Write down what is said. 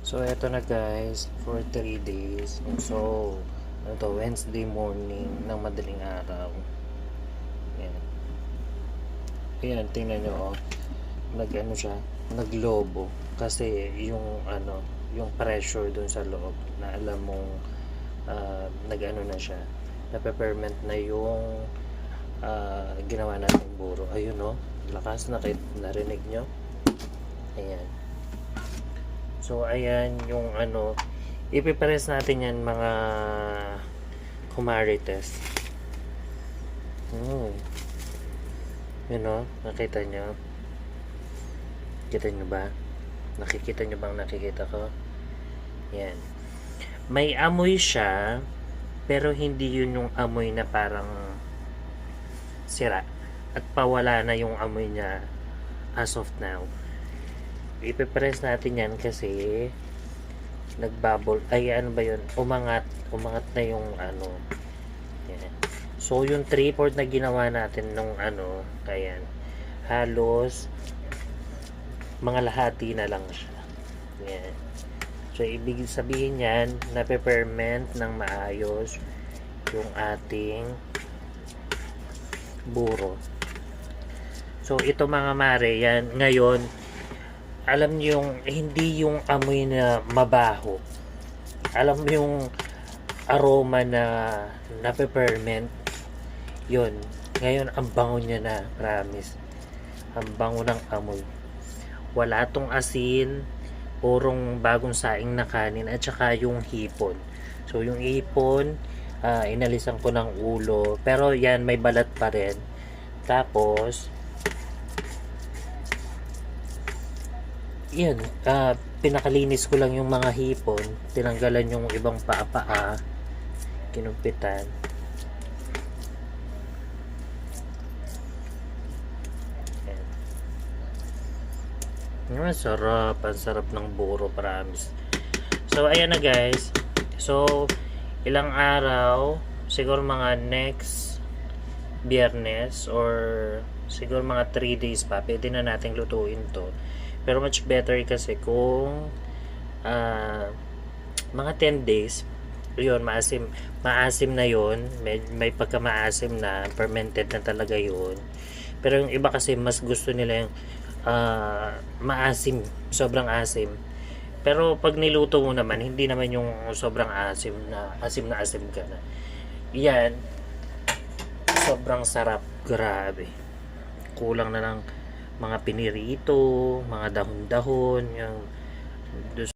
So, eto na guys, for 3 days. So, ano to, Wednesday morning ng madaling araw. Ayan. Ayan, tingnan nyo, oh. Nag-ano siya, naglobo. Kasi yung pressure dun sa loob na alam mong nag-ano na siya. Nape-ferment na yung ginawa nating buro. Ayun, oh. Lakas, narinig nyo? Ayan. So, ayan yung ipipress natin yan mga kumarites. Yun o, nakita nyo? Kita nyo ba? Nakikita nyo bang nakikita ko? Yan. May amoy siya, pero hindi yun yung amoy na parang sira. At pawala na yung amoy niya as of now. Ipipress natin yan kasi nagbubble, ay ano ba yun, umangat na yung yan. So yung 3/4 na ginawa natin nung ayan, halos mga lahati na lang siya. Yan. So ibig sabihin yan, nape-ferment ng maayos yung ating buro. So ito mga mare, yan ngayon, alam niyo yung hindi yung amoy na mabaho, alam mo yung aroma na nape-ferment yun. Ngayon ang bango niya na, promise, ang bango ng amoy. Wala tong asin, purong bagong saing na kanin, at saka yung hipon. So yung hipon, inalisan ko ng ulo, pero yan may balat pa rin. Tapos yan, pinakalinis ko lang yung mga hipon, tinanggalan yung ibang paa-paa, kinumpitan. Yan. Sarap, ang sarap ng buro, promise. So ayan na guys. So ilang araw, siguro mga next Biyernes or siguro mga 3 days pa, pwede na nating lutuin to. Pero much better kasi kung mga 10 days, yun, maasim na yun, may pagka maasim na, fermented na talaga yun. Pero yung iba kasi mas gusto nila yung maasim, sobrang asim. Pero pag niluto mo naman, hindi naman yung sobrang asim na asim ka na. Yan, sobrang sarap, grabe. Kulang na lang mga pinirito, mga dahon-dahon, yung